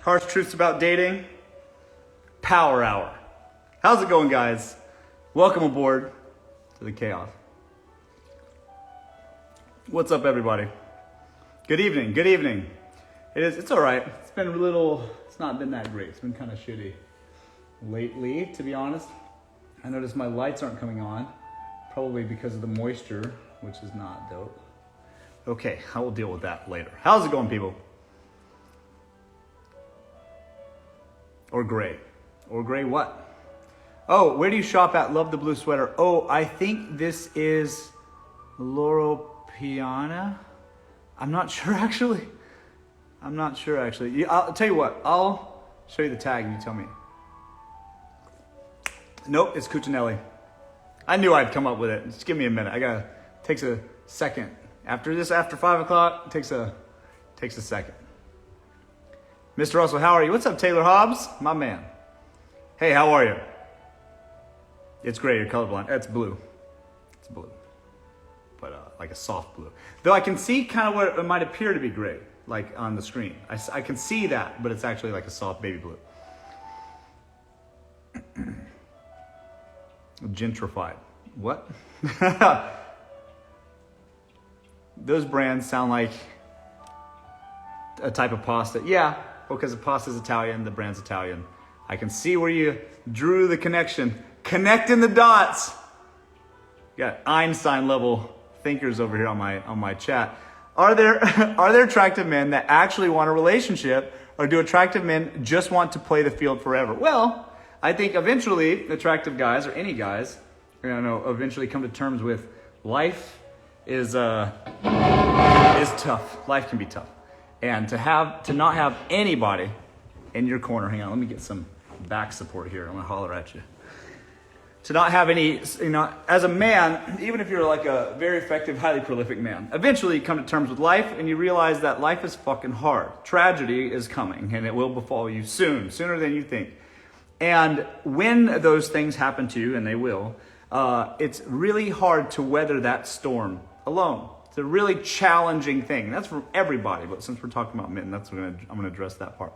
Harsh truths about dating. Power hour. How's it going, guys? Welcome aboard to the chaos. What's up, everybody? Good evening. Good evening. It's all right. It's not been that great. It's been kind of shitty lately, to be honest. I noticed my lights aren't coming on, probably because of the moisture, which is not dope. Okay, I will deal with that later. How's it going, people? Or gray. Or gray what? Oh, where do you shop at? Love the blue sweater. Oh, I think this is Loro Piana. I'm not sure, actually. I'll tell you what. I'll show you the tag and you tell me. Nope, it's Cuccinelli. I knew I'd come up with it. Just give me a minute. Takes a second. After 5 o'clock, takes a second. Mr. Russell, how are you? What's up, Taylor Hobbs? My man. Hey, how are you? It's gray, you're colorblind. It's blue. It's blue. But like a soft blue. Though I can see kind of what it might appear to be gray, like on the screen. I can see that, but it's actually like a soft baby blue. Gentrified. What? Those brands sound like a type of pasta. Yeah, because the pasta's Italian, the brand's Italian. I can see where you drew the connection. Connecting the dots. Got Einstein level thinkers over here on my chat. Are there attractive men that actually want a relationship, or do attractive men just want to play the field forever? Well, I think eventually attractive guys, or any guys, eventually come to terms with life is tough. Life can be tough. And to not have anybody in your corner, hang on, let me get some back support here. I'm gonna holler at you. To not have any, as a man, even if you're like a very effective, highly prolific man, eventually you come to terms with life and you realize that life is fucking hard. Tragedy is coming and it will befall you soon, sooner than you think. And when those things happen to you, and they will, it's really hard to weather that storm alone. It's a really challenging thing. That's for everybody, but since we're talking about men, I'm going to address that part.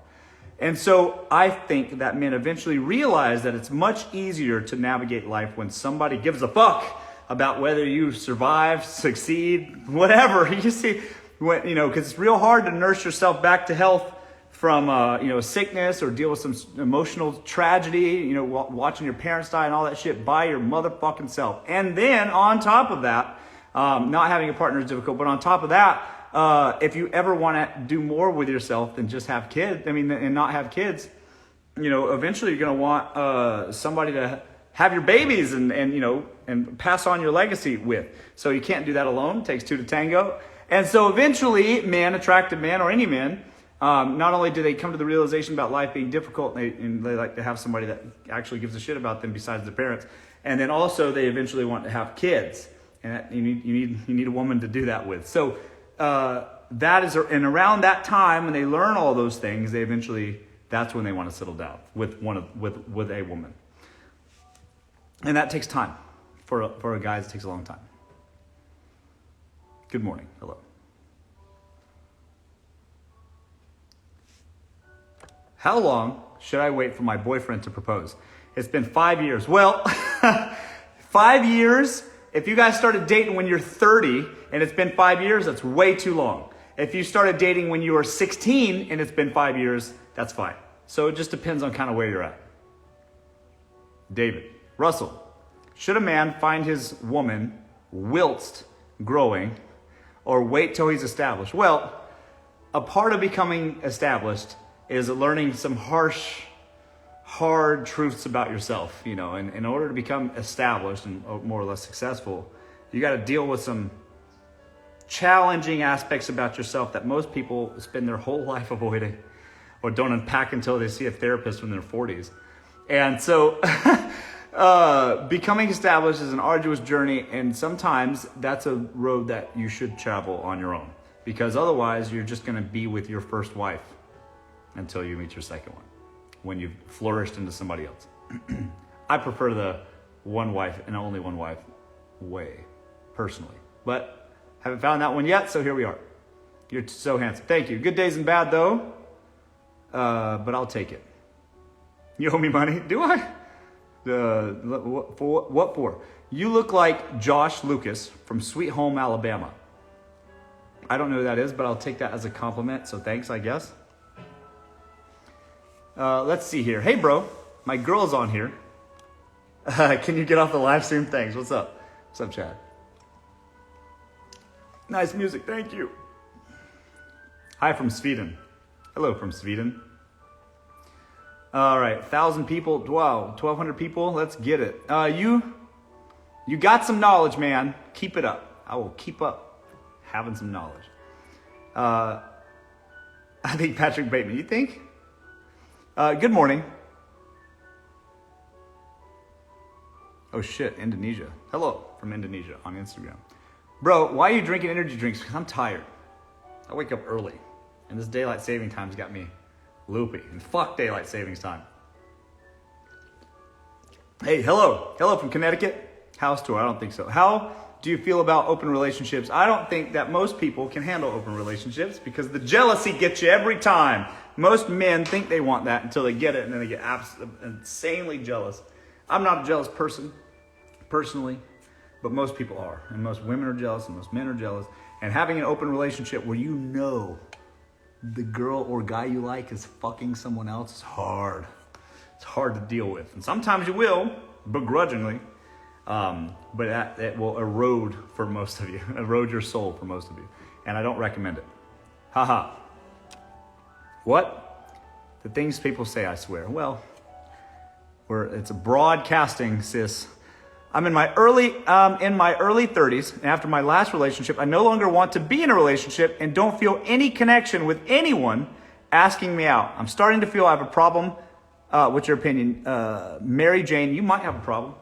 And so I think that men eventually realize that it's much easier to navigate life when somebody gives a fuck about whether you survive, succeed, whatever. You see, because it's real hard to nurse yourself back to health from sickness or deal with some emotional tragedy, watching your parents die and all that shit by your motherfucking self. And then on top of that, not having a partner is difficult, but on top of that, if you ever want to do more with yourself than just have kids, and not have kids, eventually you're going to want somebody to have your babies and pass on your legacy with. So you can't do that alone. It takes two to tango. And so eventually, attractive man or any man, not only do they come to the realization about life being difficult, and they like to have somebody that actually gives a shit about them besides their parents, and then also they eventually want to have kids. And you need a woman to do that with. So and around that time when they learn all those things, that's when they want to settle down with a woman. And that takes time. For a guy, it takes a long time. Good morning. Hello. How long should I wait for my boyfriend to propose? It's been 5 years. Well, 5 years. If you guys started dating when you're 30 and it's been 5 years, that's way too long. If you started dating when you were 16 and it's been 5 years, that's fine. So it just depends on kind of where you're at. David. Russell. Should a man find his woman whilst growing or wait till he's established? Well, a part of becoming established is learning some hard truths about yourself, and in order to become established and more or less successful, you got to deal with some challenging aspects about yourself that most people spend their whole life avoiding or don't unpack until they see a therapist when they're 40s. And so becoming established is an arduous journey, and sometimes that's a road that you should travel on your own, because otherwise you're just going to be with your first wife until you meet your second one, when you've flourished into somebody else. I prefer the one wife and only one wife way, personally. But haven't found that one yet, so here we are. You're so handsome. Thank you. Good days and bad, though. but I'll take it. You owe me money? Do I? What for? You look like Josh Lucas from Sweet Home, Alabama. I don't know who that is, but I'll take that as a compliment, so thanks, I guess. Let's see here. Hey, bro, my girl's on here. Can you get off the live stream? Thanks. What's up? What's up, Chad? Nice music. Thank you. Hi from Sweden. Hello from Sweden. All right, 1,000 people. Wow, 1,200 people. Let's get it. You got some knowledge, man. Keep it up. I will keep up having some knowledge. I think Patrick Bateman. You think? Good morning. Oh shit, Indonesia. Hello from Indonesia on Instagram. Bro, why are you drinking energy drinks? Because I'm tired. I wake up early. And this daylight saving time's got me loopy. And fuck daylight savings time. Hey, hello. Hello from Connecticut. House tour, I don't think so. How do you feel about open relationships? I don't think that most people can handle open relationships because the jealousy gets you every time. Most men think they want that until they get it and then they get insanely jealous. I'm not a jealous person, personally, but most people are. And most women are jealous and most men are jealous. And having an open relationship where you know the girl or guy you like is fucking someone else is hard. It's hard to deal with. And sometimes you will, begrudgingly, but that will erode for most of you, erode your soul for most of you. And I don't recommend it. Haha. What? The things people say, I swear. Well, it's a broadcasting, sis. I'm in my early 30s, and after my last relationship, I no longer want to be in a relationship and don't feel any connection with anyone asking me out. I'm starting to feel I have a problem. What's your opinion? Mary Jane, you might have a problem.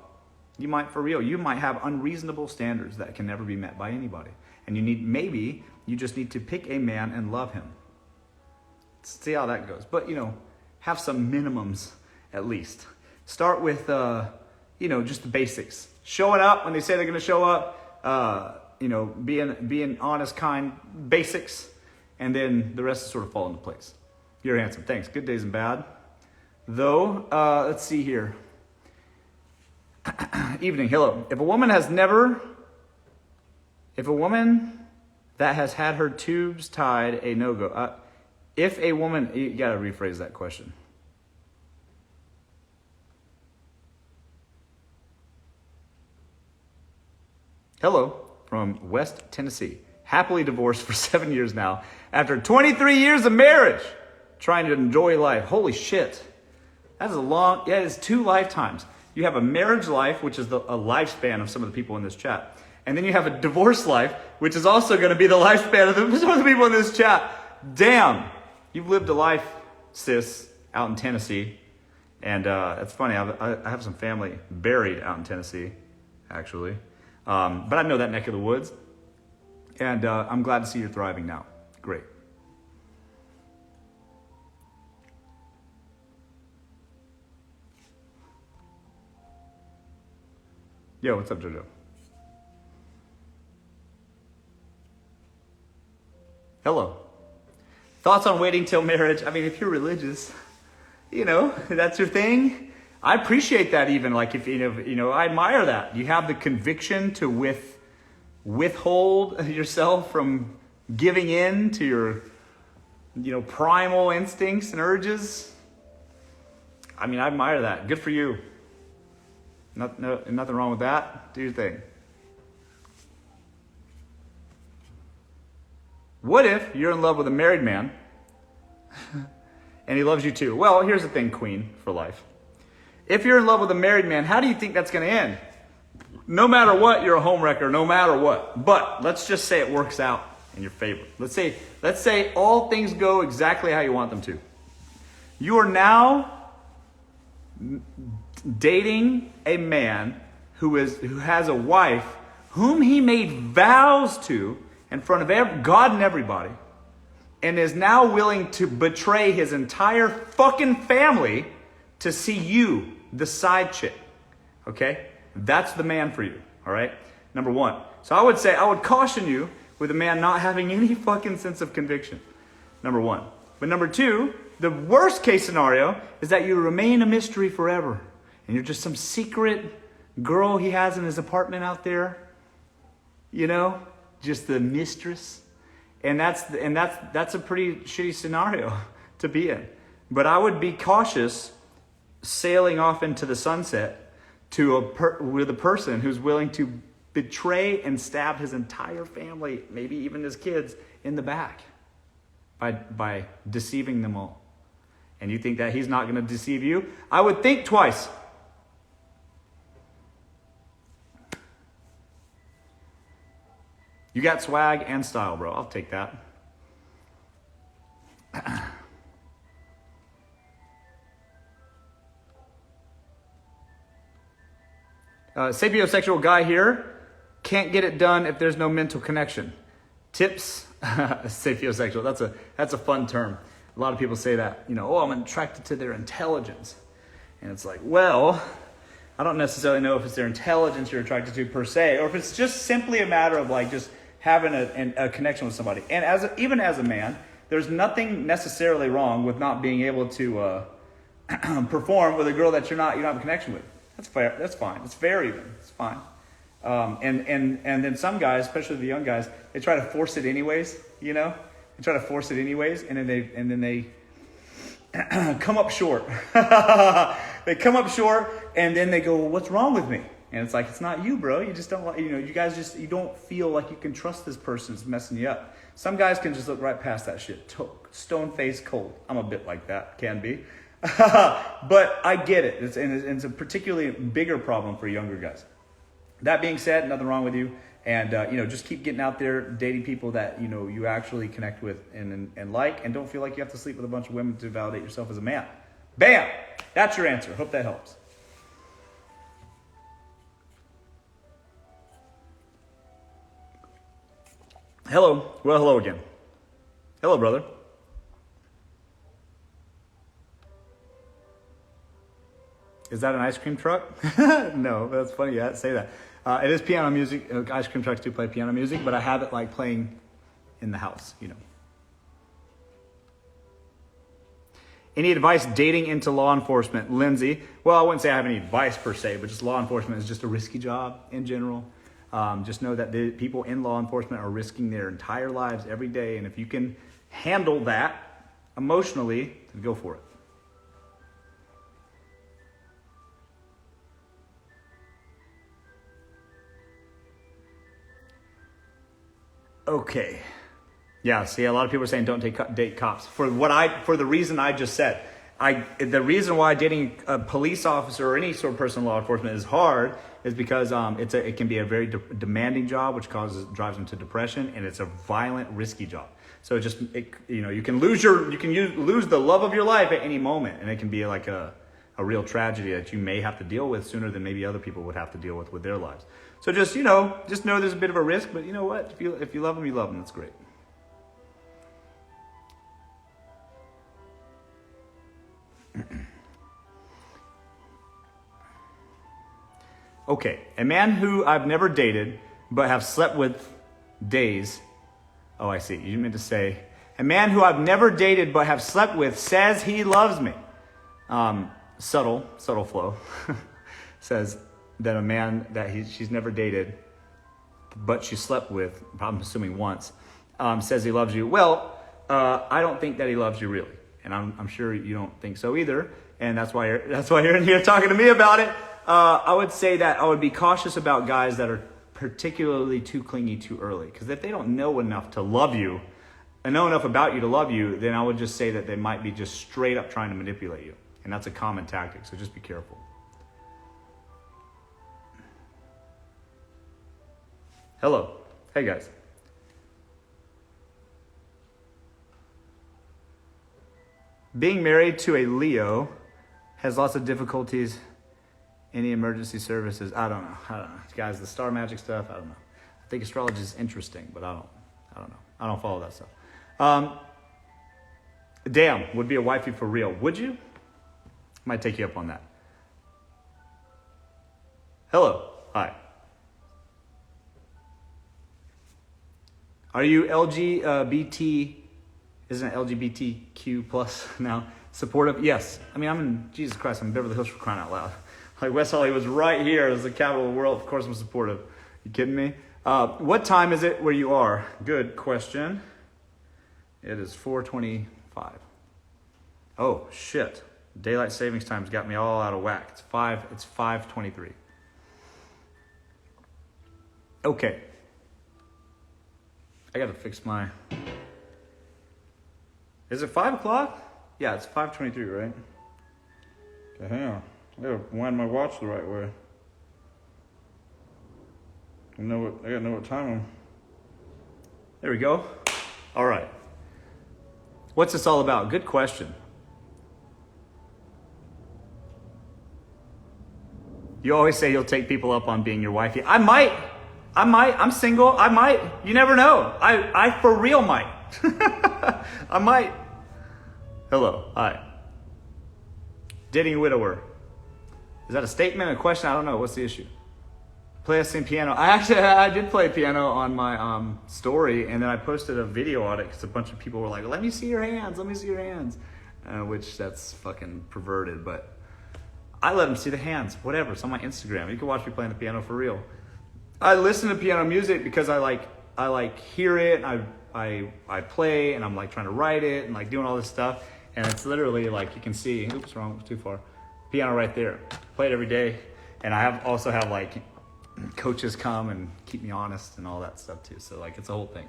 You might, for real. You might have unreasonable standards that can never be met by anybody. And maybe you just need to pick a man and love him. See how that goes. But, have some minimums at least. Start with, just the basics. Showing up when they say they're going to show up, being honest, kind, basics, and then the rest sort of fall into place. You're handsome. Thanks. Good days and bad. Though, let's see here. Evening. Hello. If a woman that has had her tubes tied, a no-go. If a woman, you got to rephrase that question. Hello from West Tennessee. Happily divorced for 7 years now. After 23 years of marriage. Trying to enjoy life. Holy shit. That is 2 lifetimes. You have a marriage life, which is a lifespan of some of the people in this chat. And then you have a divorce life, which is also going to be the lifespan of some of the people in this chat. Damn. You've lived a life, sis, out in Tennessee. And it's funny. I have some family buried out in Tennessee, actually. But I know that neck of the woods. And I'm glad to see you're thriving now. Great. Yo, what's up, JoJo? Hello. Thoughts on waiting till marriage? I mean, if you're religious, that's your thing. I appreciate that even. Like, if I admire that. You have the conviction to withhold yourself from giving in to your, primal instincts and urges. I mean, I admire that. Good for you. Nothing wrong with that. Do your thing. What if you're in love with a married man and he loves you too? Well, here's the thing, queen for life. If you're in love with a married man, how do you think that's going to end? No matter what, you're a homewrecker, no matter what. But let's just say it works out in your favor. Let's say all things go exactly how you want them to. You are now dating a man who has a wife whom he made vows to in front of God and everybody, and is now willing to betray his entire fucking family to see you, the side chick. Okay? That's the man for you. All right? Number one. So I would caution you with a man not having any fucking sense of conviction. Number one. But number two, The worst case scenario is that you remain a mystery forever. And you're just some secret girl he has in his apartment out there. You know, just the mistress. And that's a pretty shitty scenario to be in. But I would be cautious sailing off into the sunset with a person who's willing to betray and stab his entire family, maybe even his kids, in the back by deceiving them all. And you think that he's not going to deceive you? I would think twice. You got swag and style, bro. I'll take that. Sapiosexual guy here. Can't get it done if there's no mental connection. Tips? Sapiosexual. That's a fun term. A lot of people say that. You know, I'm attracted to their intelligence. And it's like, well, I don't necessarily know if it's their intelligence you're attracted to per se, or if it's just simply a matter of like just having a connection with somebody. And even as a man, there's nothing necessarily wrong with not being able to perform with a girl that you don't have a connection with. That's fair. That's fine. It's fair even. It's fine. And then some guys, especially the young guys, they try to force it anyways. You know, they try to force it anyways, and then they come up short. They come up short, and then they go, well, "What's wrong with me?" And it's like, it's not you, bro. You just don't, you guys you don't feel like you can trust this person that's messing you up. Some guys can just look right past that shit. Stone face cold. I'm a bit like that, can be. But I get it. It's a particularly bigger problem for younger guys. That being said, nothing wrong with you. And, just keep getting out there, dating people that, you actually connect with and like, and don't feel like you have to sleep with a bunch of women to validate yourself as a man. Bam! That's your answer. Hope that helps. Hello. Well, hello again. Hello, brother. Is that an ice cream truck? No, that's funny. You had to say that. It is piano music. Ice cream trucks do play piano music, but I have it like playing in the house, Any advice dating into law enforcement? Lindsay. Well, I wouldn't say I have any advice per se, but just law enforcement is just a risky job in general. Just know that the people in law enforcement are risking their entire lives every day. And if you can handle that emotionally, then go for it. Okay. Yeah, see, a lot of people are saying don't date cops. For the reason I just said. The reason why dating a police officer or any sort of person in law enforcement is hard is because it can be a very demanding job, which drives them to depression, and it's a violent, risky job. So you can lose the love of your life at any moment, and it can be like a real tragedy that you may have to deal with sooner than maybe other people would have to deal with their lives. So just know there's a bit of a risk, but you know what? If you love them, you love them. That's great. Okay, a man who I've never dated but have slept with days. Oh, I see. You meant to say, a man who I've never dated but have slept with says he loves me. Subtle flow. Says that a man that she's never dated but she slept with, I'm assuming once, says he loves you. Well, I don't think that he loves you really. And I'm sure you don't think so either. And that's why you're in here talking to me about it. I would say that I would be cautious about guys that are particularly too clingy too early. Because if they don't know enough to love you, and know enough about you to love you, then I would just say that they might be just straight up trying to manipulate you. And that's a common tactic, so just be careful. Hello. Hey, guys. Being married to a Leo has lots of difficulties. Any emergency services? I don't know. Guys, the star magic stuff, I don't know. I think astrology is interesting, but I don't know. I don't follow that stuff. Damn, would be a wifey for real. Would you? Might take you up on that. Hello. Hi. Are you LGBT Isn't LGBTQ plus now supportive? Yes. I mean, Jesus Christ, I'm in Beverly Hills for crying out loud. Like West Hollywood was right here as the capital of the world. Of course I'm supportive. You kidding me? What time is it where you are? Good question. It is 4:25. Oh, shit. Daylight savings time's got me all out of whack. It's 5:23. Okay. I gotta fix my... Is it 5 o'clock? Yeah, it's 5:23, right? Okay, hang on. I gotta wind my watch the right way. I gotta know what time I'm... There we go. All right. What's this all about? Good question. You always say you'll take people up on being your wifey. I might. I'm single. I might. You never know. I for real might. I might. Hello. Hi. Dating a widower. Is that a statement, a question? I don't know. What's the issue? Play us some piano. I did play piano on my story, and then I posted a video on it because a bunch of people were like, "Let me see your hands. Let me see your hands," which that's fucking perverted, but I let them see the hands. Whatever. It's on my Instagram. You can watch me playing the piano for real. I listen to piano music because I like hear it. I play, and I'm like trying to write it and like doing all this stuff, and it's literally like you can see. Oops, wrong, too far. Piano right there. Play it every day, and I also have like coaches come and keep me honest and all that stuff too. So like it's a whole thing.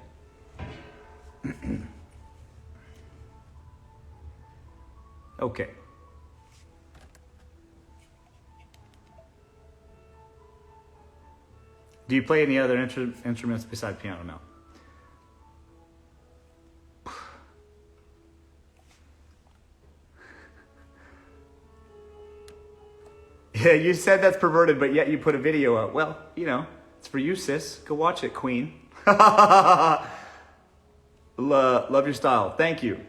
Okay. Do you play any other instruments besides piano? No. Yeah, you said that's perverted, but yet you put a video up. Well, you know, it's for you, sis. Go watch it, queen. Love your style. Thank you.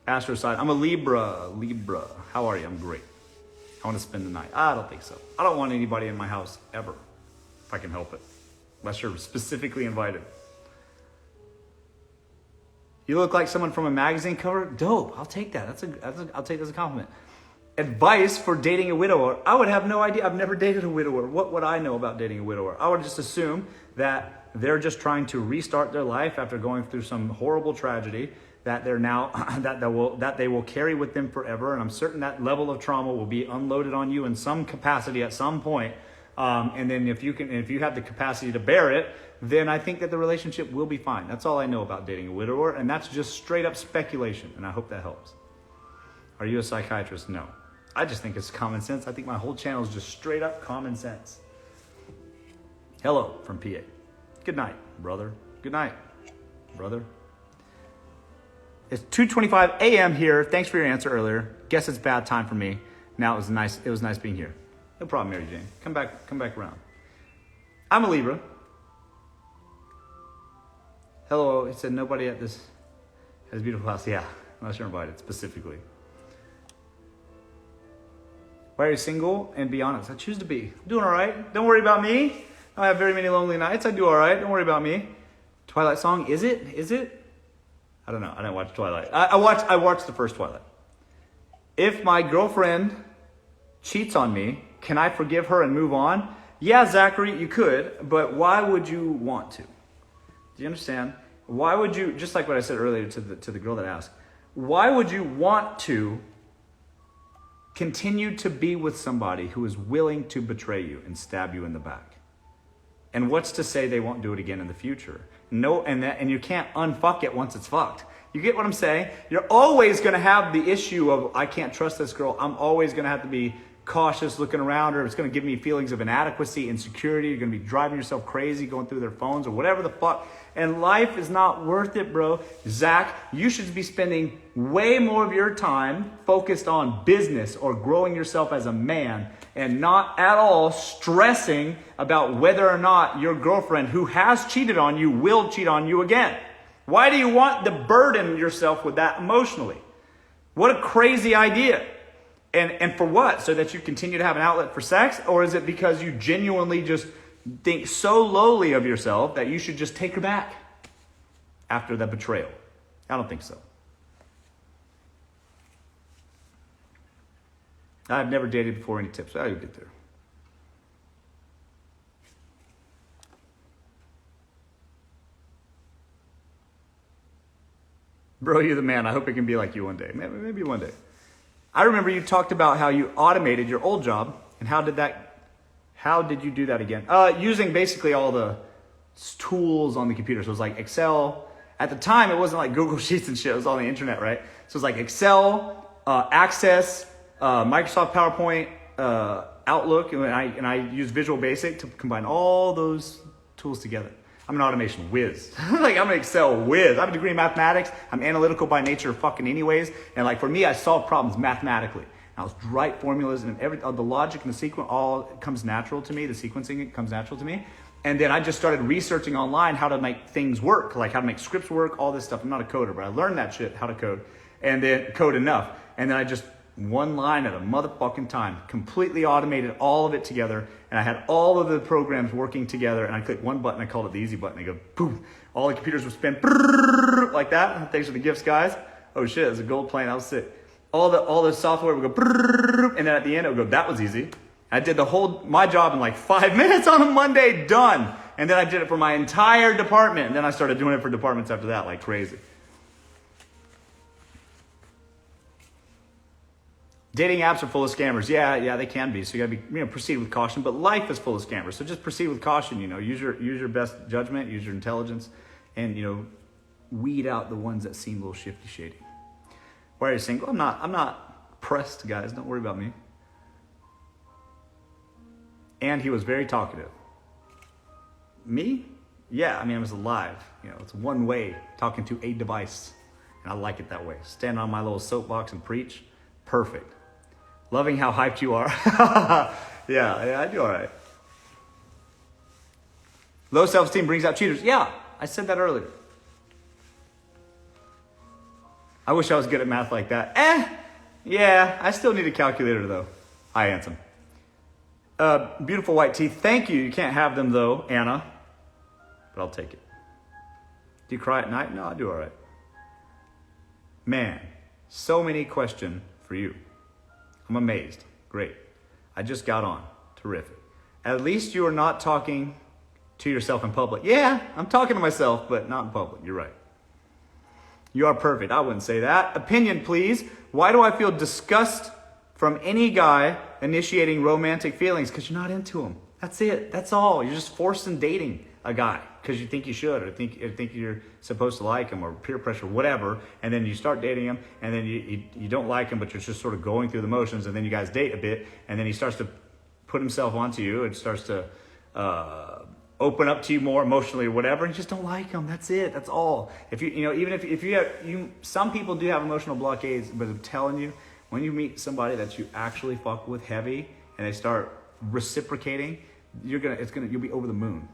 Astro side. I'm a Libra. How are you? I'm great. I want to spend the night. I don't think so. I don't want anybody in my house ever, if I can help it. Unless you're specifically invited. You look like someone from a magazine cover. Dope. I'll take that. I'll take that as a compliment. Advice for dating a widower. I would have no idea. I've never dated a widower. What would I know about dating a widower? I would just assume that they're just trying to restart their life after going through some horrible tragedy that they're now that they will carry with them forever. And I'm certain that level of trauma will be unloaded on you in some capacity at some point. And then if you have the capacity to bear it, then I think that the relationship will be fine. That's all I know about dating a widower, and that's just straight up speculation, and I hope that helps. Are you a psychiatrist? No. I just think it's common sense. I think my whole channel is just straight up common sense. Hello from PA. Good night, brother. Good night, brother. It's 2:25 a.m. here. Thanks for your answer earlier. Guess it's bad time for me. Now it was nice being here. No problem, Mary Jane. Come back around. I'm a Libra. Hello, he said nobody at this has a beautiful house. Yeah, unless you're invited specifically. Why are you single? And be honest. I choose to be. I'm doing all right. Don't worry about me. I don't have very many lonely nights. I do all right. Don't worry about me. Twilight song, is it? I don't know. I didn't watch Twilight. I watched the first Twilight. If my girlfriend cheats on me, can I forgive her and move on? Yeah, Zachary, you could, but why would you want to? Do you understand? Why would you, just like what I said earlier to the girl that asked, why would you want to continue to be with somebody who is willing to betray you and stab you in the back? And what's to say they won't do it again in the future? No, and you can't unfuck it once it's fucked. You get what I'm saying? You're always going to have the issue of, I can't trust this girl. I'm always going to have to be cautious looking around her. It's going to give me feelings of inadequacy, insecurity. You're going to be driving yourself crazy going through their phones or whatever the fuck. And life is not worth it, bro. Zach, you should be spending way more of your time focused on business or growing yourself as a man and not at all stressing about whether or not your girlfriend who has cheated on you will cheat on you again. Why do you want to burden yourself with that emotionally? What a crazy idea. And for what? So that you continue to have an outlet for sex? Or is it because you genuinely just think so lowly of yourself that you should just take her back? after the betrayal? I don't think so. I've never dated before. Any tips? I'll get there. Bro, you're the man. I hope it can be like you one day. Maybe one day. I remember you talked about how you automated your old job, and how did you do that again? Using basically all the tools on the computer. So it was like Excel. At the time, it wasn't like Google Sheets and shit. It was on the internet, right? So it was like Excel, Access, Microsoft PowerPoint, Outlook, and I use Visual Basic to combine all those tools together. I'm an automation whiz. Like, I'm an Excel whiz. I have a degree in mathematics. I'm analytical by nature fucking anyways. And like, for me, I solve problems mathematically. I was write formulas, and the logic and the sequence all comes natural to me. The sequencing comes natural to me. And then I just started researching online how to make things work, like how to make scripts work, all this stuff. I'm not a coder, but I learned that shit, how to code, and then code enough. And then I just, one line at a motherfucking time, completely automated all of it together. And I had all of the programs working together, and I clicked one button. I called it the easy button. I go, boom. All the computers would spin like that. Thanks for the gifts, guys. Oh shit, it was a gold plane. I was sick. All the software would go, and then at the end it would go, that was easy. I did my job in like 5 minutes on a Monday, done. And then I did it for my entire department. And then I started doing it for departments after that, like crazy. Dating apps are full of scammers. Yeah, they can be. So you gotta be, proceed with caution. But life is full of scammers. So just proceed with caution. Use your best judgment, use your intelligence, and weed out the ones that seem a little shifty, shady. Why are you single? I'm not pressed, guys. Don't worry about me. And he was very talkative. Me? Yeah, I was alive. It's one way, talking to a device. And I like it that way. Stand on my little soapbox and preach. Perfect. Loving how hyped you are. yeah, I do all right. Low self-esteem brings out cheaters. Yeah, I said that earlier. I wish I was good at math like that. Yeah, I still need a calculator though. Hi, Ansem. Beautiful white teeth. Thank you. You can't have them though, Anna. But I'll take it. Do you cry at night? No, I do all right. Man, so many questions for you. I'm amazed. Great. I just got on. Terrific. At least you are not talking to yourself in public. Yeah, I'm talking to myself, but not in public. You're right. You are perfect. I wouldn't say that. Opinion, please. Why do I feel disgust from any guy initiating romantic feelings? Because you're not into him. That's it. That's all. You're just forcing dating a guy because you think you should, or think you're supposed to like him, or peer pressure, whatever. And then you start dating him, and then you don't like him, but you're just sort of going through the motions. And then you guys date a bit, and then he starts to put himself onto you, and starts to open up to you more emotionally or whatever. And you just don't like him. That's it. That's all. If even if you have some people do have emotional blockades, but I'm telling you, when you meet somebody that you actually fuck with heavy, and they start reciprocating, you'll be over the moon.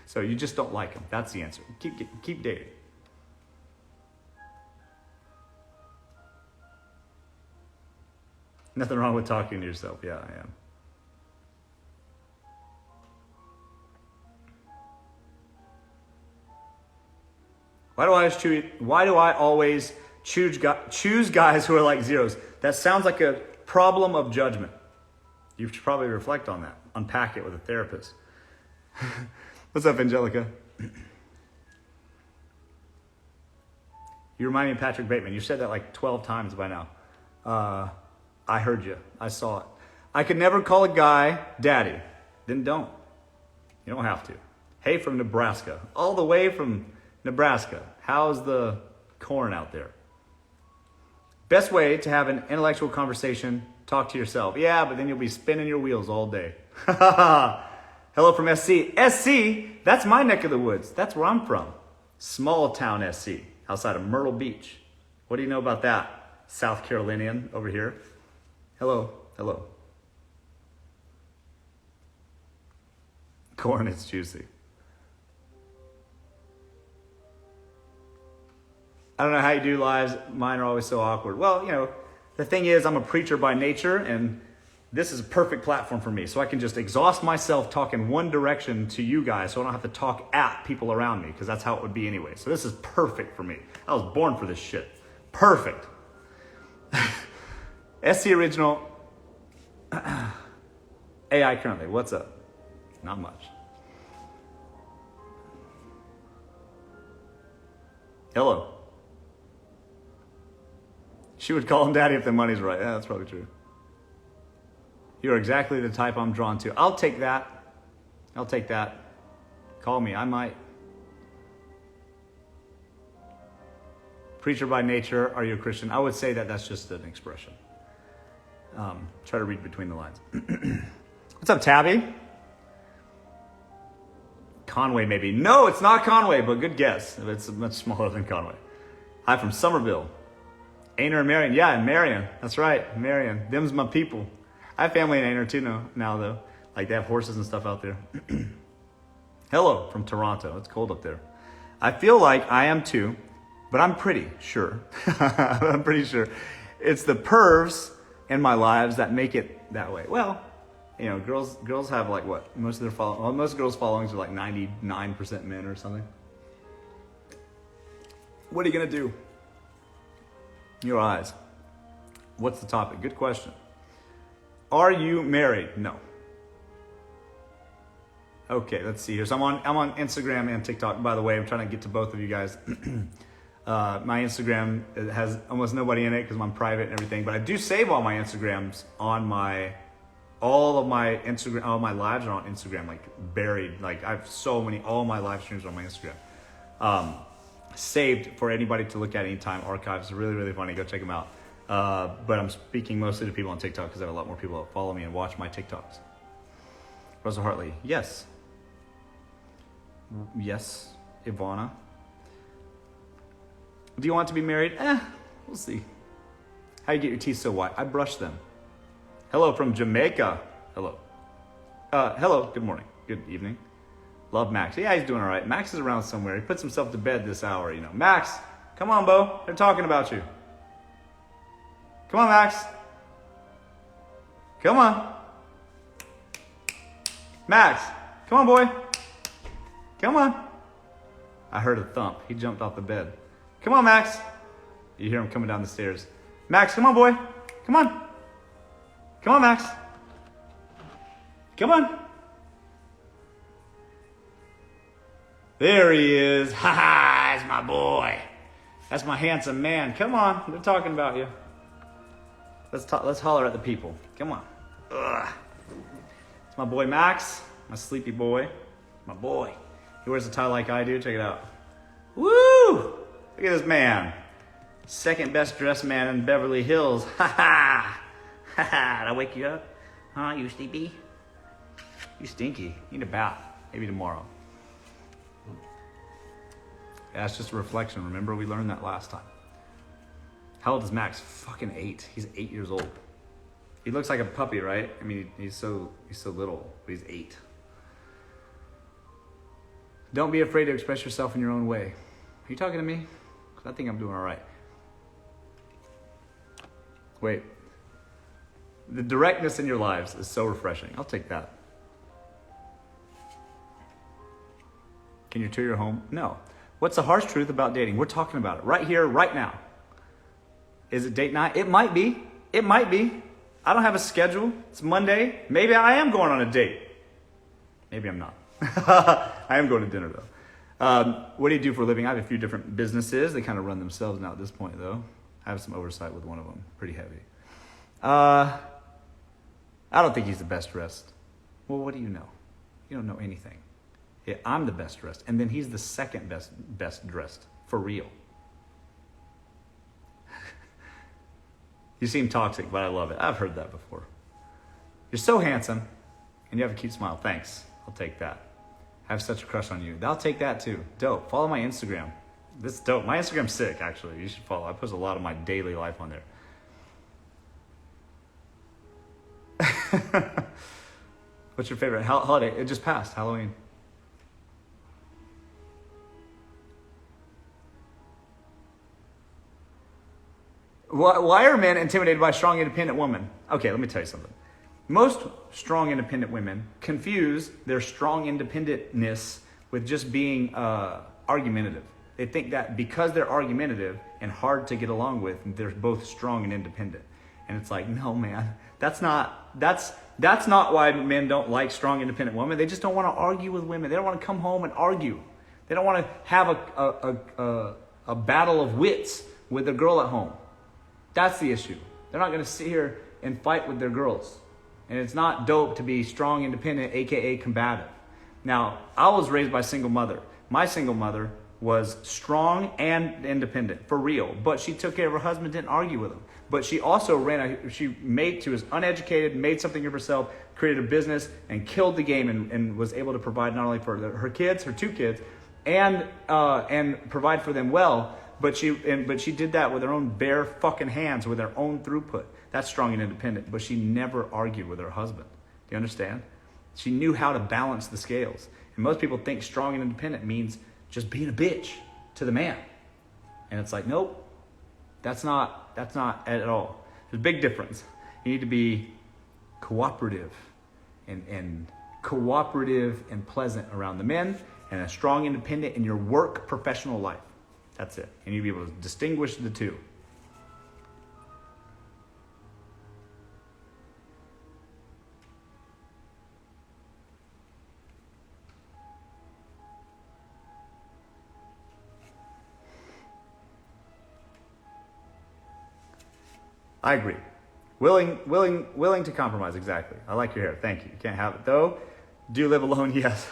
So you just don't like them. That's the answer. Keep dating. Nothing wrong with talking to yourself. Yeah, I am. Why do I always choose guys who are like zeros? That sounds like a problem of judgment. You should probably reflect on that. Unpack it with a therapist. What's up, Angelica? You remind me of Patrick Bateman. You said that like 12 times by now. I heard you. I saw it. I could never call a guy daddy. Then don't. You don't have to. Hey, from Nebraska. All the way from Nebraska. How's the corn out there? Best way to have an intellectual conversation, talk to yourself. Yeah, but then you'll be spinning your wheels all day. Hello from SC. SC, that's my neck of the woods. That's where I'm from. Small town SC, outside of Myrtle Beach. What do you know about that? South Carolinian over here. Hello. Corn is juicy. I don't know how you do lives. Mine are always so awkward. Well, the thing is, I'm a preacher by nature, and this is a perfect platform for me. So I can just exhaust myself talking one direction to you guys so I don't have to talk at people around me, because that's how it would be anyway. So this is perfect for me. I was born for this shit. Perfect. SC Original. AI currently, what's up? Not much. Hello. She would call him daddy if the money's right. Yeah, that's probably true. You're exactly the type I'm drawn to. I'll take that. I'll take that. Call me, I might. Preacher by nature, are you a Christian? I would say that that's just an expression. Try to read between the lines. What's up, Tabby? Conway, maybe. No, it's not Conway, but good guess. It's much smaller than Conway. Hi from Somerville. Ainer and Marion. Yeah, and Marion. That's right, Marion. Them's my people. I have family in Ainer too now, though. Like, they have horses and stuff out there. Hello from Toronto. It's cold up there. I feel like I am too, but I'm pretty sure. I'm pretty sure. It's the pervs in my lives that make it that way. Well, you know, girls have like what? Most girls' followings are like 99% men or something. What are you gonna do? Your eyes. What's the topic? Good question. Are you married? No. Okay, let's see here. So I'm on Instagram and TikTok. By the way, I'm trying to get to both of you guys. My Instagram has almost nobody in it because I'm private and everything. But I do save all my Instagrams on all my lives are on Instagram, like buried. Like I have so many, all my live streams are on my Instagram. Saved for anybody to look at anytime. Archives, really, really funny. Go check them out. But I'm speaking mostly to people on TikTok because I have a lot more people that follow me and watch my TikToks. Russell Hartley, yes. Yes, Ivana. Do you want to be married? We'll see. How do you get your teeth so white? I brush them. Hello from Jamaica. Hello. Hello, good morning. Good evening. Love Max. Yeah, he's doing all right. Max is around somewhere. He puts himself to bed this hour, you know. Max, come on, Bo. They're talking about you. Come on, Max. Come on. Max, come on, boy. Come on. I heard a thump. He jumped off the bed. Come on, Max. You hear him coming down the stairs. Max, come on, boy. Come on. Come on, Max. Come on. There he is. Ha ha, it's my boy. That's my handsome man. Come on, they're talking about you. Let's holler at the people. Come on. Ugh. It's my boy Max, my sleepy boy. My boy. He wears a tie like I do. Check it out. Woo! Look at this man. Second best dressed man in Beverly Hills. Ha ha. Ha ha. Did I wake you up? Huh? You sleepy? You stinky. Need a bath. Maybe tomorrow. Yeah, that's just a reflection. Remember, we learned that last time. How old is Max? Fucking 8. He's 8 years old. He looks like a puppy, right? I mean, he's so little, but he's 8. Don't be afraid to express yourself in your own way. Are you talking to me? Because I think I'm doing all right. Wait. The directness in your lives is so refreshing. I'll take that. Can you tour your home? No. What's the harsh truth about dating? We're talking about it right here, right now. Is it date night? It might be. It might be. I don't have a schedule. It's Monday. Maybe I am going on a date. Maybe I'm not. I am going to dinner, though. What do you do for a living? I have a few different businesses. They kind of run themselves now at this point, though. I have some oversight with one of them. Pretty heavy. I don't think he's the best dressed. Well, what do you know? You don't know anything. Yeah, I'm the best dressed. And then he's the second best dressed. For real. You seem toxic, but I love it. I've heard that before. You're so handsome, and you have a cute smile. Thanks. I'll take that. I have such a crush on you. I'll take that too. Dope. Follow my Instagram. This is dope. My Instagram's sick, actually. You should follow. I post a lot of my daily life on there. What's your favorite holiday? It just passed, Halloween. Why are men intimidated by a strong, independent woman? Okay, let me tell you something. Most strong, independent women confuse their strong independentness with just being argumentative. They think that because they're argumentative and hard to get along with, they're both strong and independent. And it's like, no, man, that's not why men don't like strong, independent women. They just don't want to argue with women. They don't want to come home and argue. They don't want to have a battle of wits with a girl at home. That's the issue. They're not going to sit here and fight with their girls. And it's not dope to be strong, independent, aka combative. Now, I was raised by a single mother. My single mother was strong and independent, for real. But she took care of her husband, didn't argue with him. But she also she was uneducated, made something of herself, created a business, and killed the game, and was able to provide not only for her kids, her 2 kids, and provide for them well. But she did that with her own bare fucking hands, with her own throughput. That's strong and independent. But she never argued with her husband. Do you understand? She knew how to balance the scales. And most people think strong and independent means just being a bitch to the man. And it's like, nope, that's not at all. There's a big difference. You need to be cooperative and pleasant around the men, and a strong independent in your work professional life. That's it. And you need to be able to distinguish the two. I agree. Willing to compromise, exactly. I like your hair, thank you. You can't have it though. Do you live alone? Yes.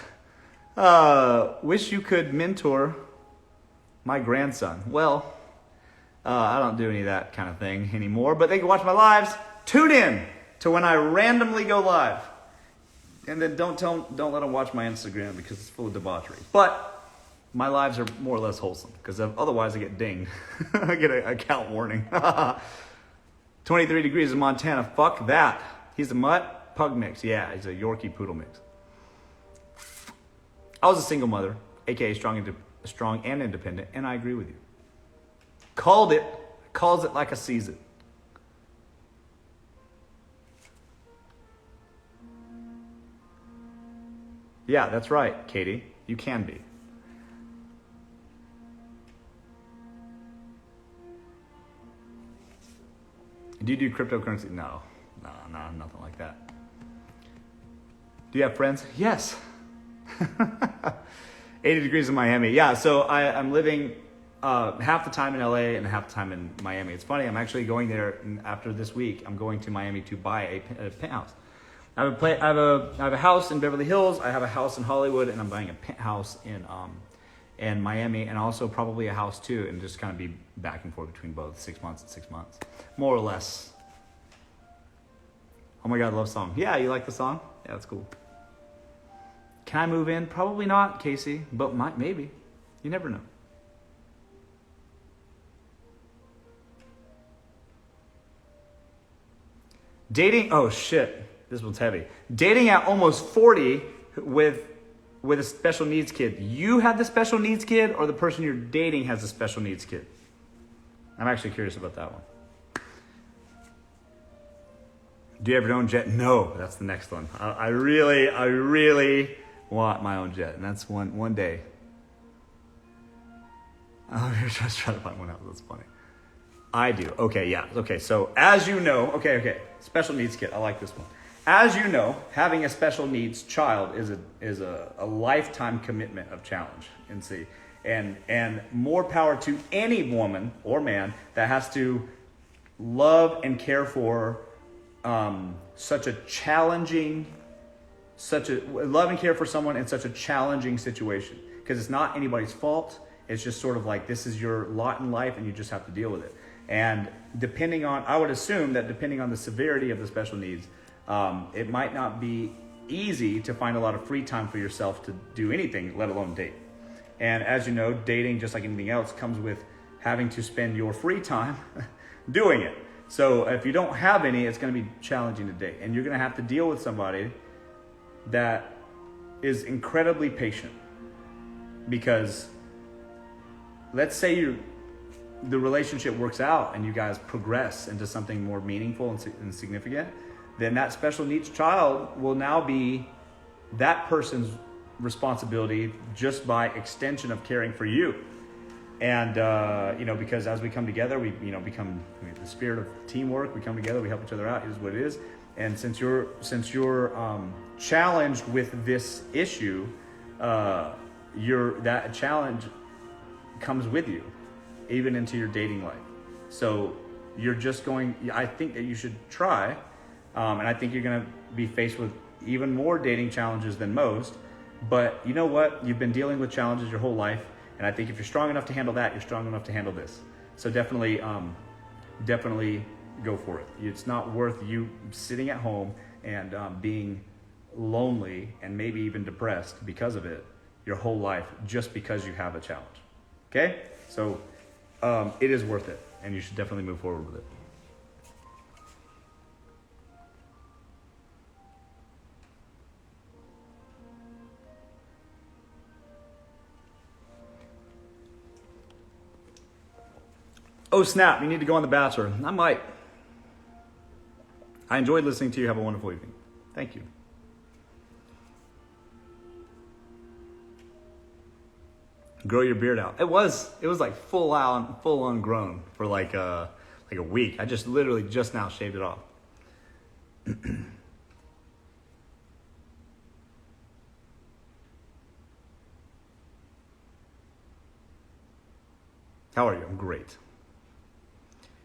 Wish you could mentor my grandson. Well, I don't do any of that kind of thing anymore, but they can watch my lives. Tune in to when I randomly go live. And then don't let them watch my Instagram because it's full of debauchery. But my lives are more or less wholesome because otherwise I get dinged. I get an account warning. 23 degrees in Montana. Fuck that. He's a mutt pug mix. Yeah, he's a Yorkie poodle mix. I was a single mother, aka strong and independent, and I agree with you. Calls it like I sees it. Yeah, that's right, Katie. You can be. Do you do cryptocurrency? No, nothing like that. Do you have friends? Yes. 80 degrees in Miami. Yeah, so I'm living half the time in LA and half the time in Miami. It's funny, I'm actually going there after this week. I'm going to Miami to buy a penthouse. I have a house in Beverly Hills. I have a house in Hollywood, and I'm buying a penthouse in Miami, and also probably a house too, and just kind of be back and forth between both, 6 months and 6 months, more or less. Oh my God, I love the song. Yeah, you like the song? Yeah, that's cool. Can I move in? Probably not, Casey, but maybe. You never know. Dating, oh shit, this one's heavy. Dating at almost 40 with a special needs kid. You have the special needs kid, or the person you're dating has a special needs kid? I'm actually curious about that one. Do you have your own jet? No, that's the next one. I really want my own jet, and that's one day. Oh, you're just trying to find one out. That's funny. I do. Okay, yeah. Okay, so as you know, okay. Special needs kid. I like this one. As you know, having a special needs child is a lifetime commitment of challenge. And more power to any woman or man that has to love and care for love and care for someone in such a challenging situation, because it's not anybody's fault. It's just sort of like, this is your lot in life and you just have to deal with it. And I would assume that depending on the severity of the special needs, it might not be easy to find a lot of free time for yourself to do anything, let alone date. And as you know, dating, just like anything else, comes with having to spend your free time doing it. So if you don't have any, it's going to be challenging to date. And you're going to have to deal with somebody that is incredibly patient. Because let's say the relationship works out and you guys progress into something more meaningful and significant. then that special needs child will now be that person's responsibility just by extension of caring for you. And, because as we come together, we become the spirit of teamwork. We come together, we help each other out. It is what it is. And since you're challenged with this issue, that challenge comes with you, even into your dating life. So I think that you should try, and I think you're going to be faced with even more dating challenges than most. But you know what? You've been dealing with challenges your whole life, and I think if you're strong enough to handle that, you're strong enough to handle this. So definitely go for it. It's not worth you sitting at home and being lonely and maybe even depressed because of it your whole life just because you have a challenge. Okay? So it is worth it, and you should definitely move forward with it. Oh snap, you need to go on The Bachelor. I might. I enjoyed listening to you. Have a wonderful evening. Thank you. Grow your beard out. It was like full on grown for like a week. I just literally just now shaved it off. How are you? I'm great.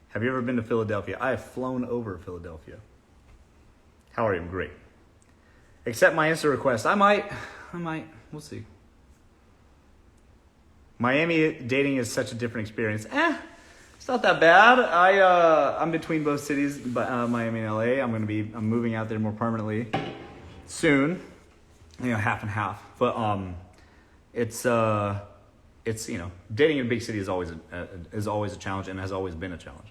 Have you ever been to Philadelphia? I have flown over Philadelphia. How are you? I'm great. Accept my Insta request. I might. We'll see. Miami dating is such a different experience. It's not that bad. I'm between both cities, Miami and LA. I'm moving out there more permanently soon. Half and half. But it's dating in a big city is always a challenge and has always been a challenge.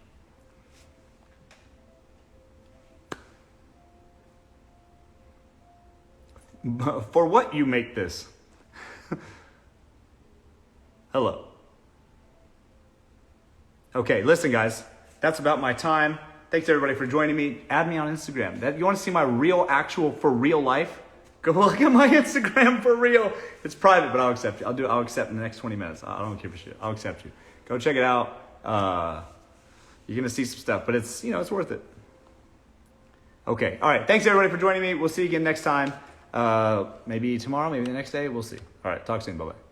For what you make this? Hello. Okay, listen guys, that's about my time. Thanks everybody for joining me. Add me on Instagram. You want to see my for real life? Go look at my Instagram for real. It's private, but I'll accept you. I'll accept in the next 20 minutes. I don't give a shit. I'll accept you. Go check it out. You're going to see some stuff, but it's worth it. Okay. All right. Thanks everybody for joining me. We'll see you again next time. Maybe tomorrow, maybe the next day. We'll see. All right. Talk soon. Bye-bye.